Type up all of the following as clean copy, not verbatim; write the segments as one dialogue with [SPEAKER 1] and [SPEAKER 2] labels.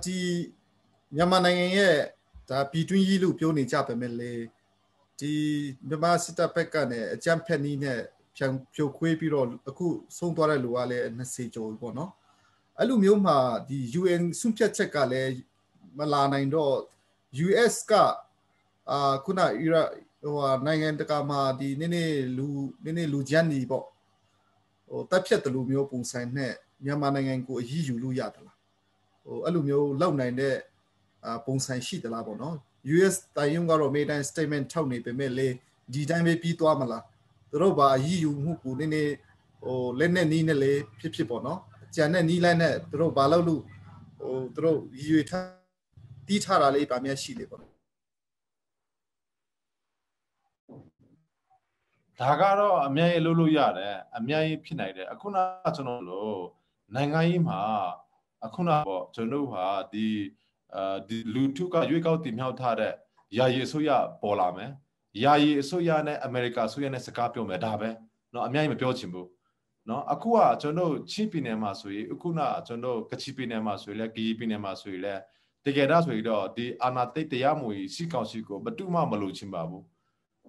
[SPEAKER 1] ဒီမြန်မာနိုင်ငံရဲ့ဒါပြည်တွင်းရေးလို့ပြောနေကြပေမဲ့လေဒီမြန်မာစစ်တပ်ဘက်ကနေအကြမ်းဖက်နည်းနဲ့ဖြိုခွဲပြီးတော့အခုဆုံးသွားတဲ့လူကလည်း20ကျော်ပေါ့နော်အဲ့လိုမျိုးမှာဒီ UN စွန့်ဖြတ်ချက်ကလည်းမလာနိုင်တော့ US ကခုနနိုင်ငံတကာမှာဒီနည်းနည်းလူချမ်းနေပေါ့တပ်ဖြတ်တယ်လို့မျိုးပုံစံနဲ့မြန်မာနိုင်ငံကိုအရေးယူလို့ရတယ်လားအဲ့လိုမျိုးလောက်နိုင်တဲ့ပုံစံရှိသလားပေါ့နော် US တိုင်းရုံးကတော့ Maiden statement ထုတ်နေပေမဲ့လေဒီတိုင်းပဲပြီးသွားမလားသူတို့ဘာအရေးယူမှုကိုနည်းနည်းလက်နဲ့နီးနဲ့လေဖြစ်ပေါ့နော်ကြံတဲ့နီးလိုက်နဲ့သူတို့ဘာလို့လို့သူတို့ရည်ရွယ်ထားတီးထားတာလေးဗာမျက်ရှိလေပေါ့
[SPEAKER 2] ဒါကတော့အများကြီးလို့ရတယ်အများကြီးဖြစ်နိုင်တယ်အခုနကျွန်တော်တို့နိုင်ငံရေးမှာအခုနပေါ့ကျွန်တော်ဟာဒီလူထုကရွေးကောက်တင်မြှောက်ထားတဲ့ယာယီအစိုးရပေါ်လာမယ်ယာယီအစိုးရနဲ့အမေရိကန်အစိုးရနဲ့စကားပြောမယ်ဒါပဲเนาะအများကြီးမပြောချင်ဘူးเนาะအခုကကျွန်တော်ချင်းပြည်နယ်မှာဆိုရင်အခုနကျွန်တော်ကချီပြည်နယ်မှာဆိုရင်လည်းဂီပြည်နယ်မှာဆိုရင်လည်းတကယ်တော့ဆိုရင်တော့ဒီအာဏာသိမ်းတရားမဝင်စီကောင်စီကိုဘယ်သူမှမလို့ချင်ပါဘူး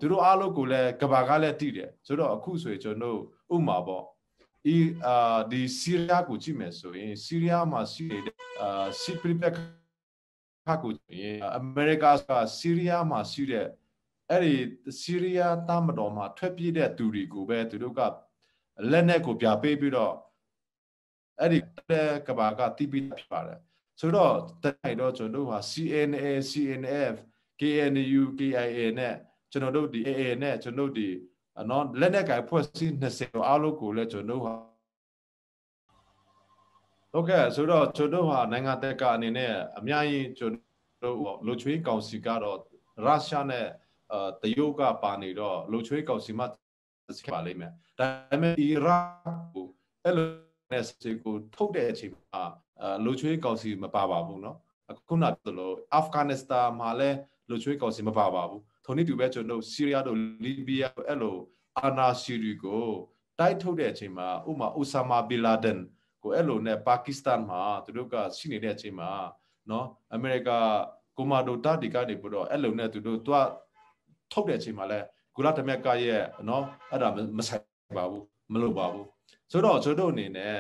[SPEAKER 2] သူတို့အားလုံးကိုလည်းကဘာကလည်းတည်တယ်ဆိုတော့အခုဆိုရင်ကျွန်တော်ဥမာပေါ့ဒီဆီးရီးယားကိုကြည့်မယ်ဆိုရင်ဆီးရီးယားမှာရှိနေတဲ့စစ်ပရိပက္ခကိုအမေရိကကဆီးရီးယားမှာရှိတဲ့အဲ့ဒီဆီးရီးယားတမတော်မှာထွက်ပြေးတဲ့သူတွေကိုပဲသူတို့ကလက်နက်ကိုပြပေးပြီးတော့အဲ့ဒီကဘာကတည်ပြီးဖြစ်ပါတယ်ဆိုတော့တိုင်တော့ကျွန်တော်တို့ဟာ CNA CNF KNU KIA နဲ့ကျွန်တော်တို့ဒီ AA နဲ့ကျွန်တော်တို့ဒီနော်လက်နက်ကင်ဖွဲ့စည်း20အားလုံးကိုလည်းကျွန်တော်တို့ဟာဟုတ်ကဲ့ဆိုတော့ကျွန်တော်တို့ဟာနိုင်ငံတကာအနေနဲ့အများကြီးကျွန်တော်တို့လူချွေးကောင်စီကတော့ရုရှားနဲ့တရုတ်ကပါနေတော့လူချွေးကောင်စီမှာပါလိမ့်မယ်ဒါပေမဲ့အီရတ်ကိုအဲ့လိုနဲ့စီကိုထုတ်တဲ့အချိန်မှာလူချွေးကောင်စီမပါပါဘူးเนาะအခုနကလိုအာဖဂန်နစ္စတန်မှာလည်းလူချွေးကောင်စီမပါပါဘူးထိုနည်းတူပဲကျွန်တော်ဆီးရီးယားတို့လီဘီယာအဲ့လိုအာနာစီရီကိုတိုက်ထုတ်တဲ့အချိန်မှာဥမာအိုဆာမာဘီလာဒန်ကိုအဲ့လိုနဲ့ပါကစ္စတန်မှာသူတို့ကရှိနေတဲ့အချိန်မှာเนาะအမေရိကကိုမာဒိုတာဒီကနေပြီးတော့အဲ့လိုနဲ့သူတို့ထုတ်တဲ့အချိန်မှာလဲဂူလာတမက်ကရဲ့เนาะအဲ့ဒါမဆိုင်ပါဘူးမလုပ်ပါဘူးဆိုတော့ကျွန်တော်အနေနဲ့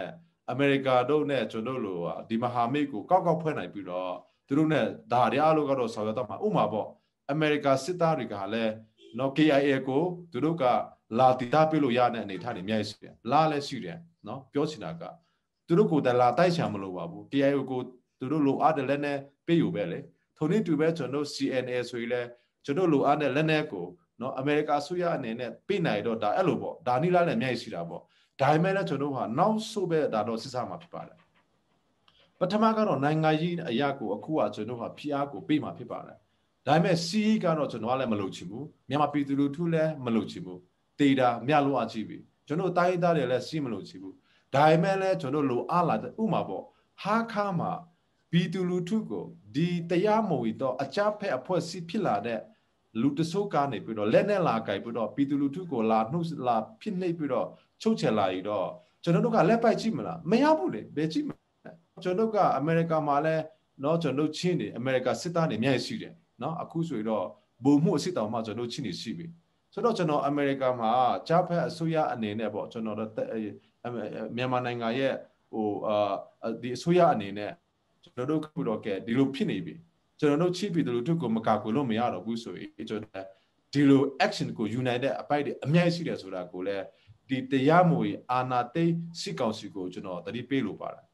[SPEAKER 2] အမေရိကတို့နဲ့ကျွန်တော်လိုဒီမဟာမိတ်ကိုကောက်ဖွဲ့နိုင်ပြီးတော့သူတို့နဲ့ဒါတွေအားလုံးကတော့ဆောင်ရွက်တော့မှာဥမာပေါ့အမေရိကစစ်သားတွေကလည်းနော် KIA ကိုသူတို့ကလာတည်တာပြလို့ရတဲ့အနေအထားတွေအများကြီးရှိတယ်လာလည်းရှိတယ်နော်ပြောချင်တာကသူတို့ကိုတလာတိုက်ချင်မလို့ပါဘူး KIA ကိုသူတို့လိုအားတဲ့လက်နဲ့ပေးယူပဲလေထိုနည်းတူပဲကျွန်တော် CNA ဆိုရင်လည်းကျွန်တော်လိုအားတဲ့လက်နဲ့ကိုနော်အမေရိကဆိုရအနေနဲ့ပေးနိုင်တော့ဒါအဲ့လိုပေါ့ဒါနီလာလည်းအများကြီးရှိတာပေါ့ဒါပေမဲ့လည်းကျွန်တော်ဟာနောက်ဆုပဲဒါတော့စစ်စားမှာဖြစ်ပါတယ်ပထမကတော့နိုင်ငံရေးအရာကိုအခုကကျွန်တော်ဟာဖိအားကိုပေးမှာဖြစ်ပါတယ်ဒါပေမဲ့စီးကတော့ကျွန်တော်ကလည်းမလုပ်ချင်ဘူးမြန်မာပြည်သူလူထုလည်းမလုပ်ချင်ဘူးတေတာမြလို့အကြည့်ပြီကျွန်တော်တိုင်းသားတွေလည်းစီးမလုပ်ချင်ဘူးဒါပေမဲ့လည်းကျွန်တော်လိုအားလာတဲ့ဥမာပေါ့ဟာခါမှာပြည်သူလူထုကိုဒီတရားမဝင်တော့အကြဖက်အဖွဲ့အစည်းဖြစ်လာတဲ့လူတဆိုးကနေပြီးတော့လက်နဲ့လာကြိုက်ပြီးတော့ပြည်သူလူထုကိုလာနှုတ်လာဖြစ်နေပြီးတော့ချုပ်ချယ်လာပြီးတော့ကျွန်တော်တို့ကလက်ပိုက်ကြည့်မလားမရဘူးလေဘယ်ကြည့်မလဲကျွန်တော်တို့ကအမေရိကန်မှာလည်းတော့ကျွန်တော်တို့ချင်းနေအမေရိကန်စစ်သားတွေအများကြီးရှိတယ်နော်အခုဆိုရင်တော့ဘုံမှုအစ်တောင်မှကျွန်တော်ချင်းနေရှိပြီဆိုတော့ကျွန်တော်အမေရိကန်မှာဂျာဖက်အစိုးရအနေနဲ့ပေါ့ကျွန်တော်တို့မြန်မာနိုင်ငံရဲ့ဒီအစိုးရအနေနဲ့ကျွန်တော်တို့ခုတော့ကဲဒီလိုဖြစ်နေပြီကျွန်တော်တို့ချိပြီးတို့ကိုမကာကွယ်လို့မရတော့ဘူးဆိုရင်ကျွန်တော်ဒီလို action ကို united အပိုက်တွေအများကြီးရှိတယ်ဆိုတာကိုလည်းဒီတရားမဝင်အာဏာသိမ်းစစ်ကောင်စီကိုကျွန်တော်တတိပေးလို့ပါတယ်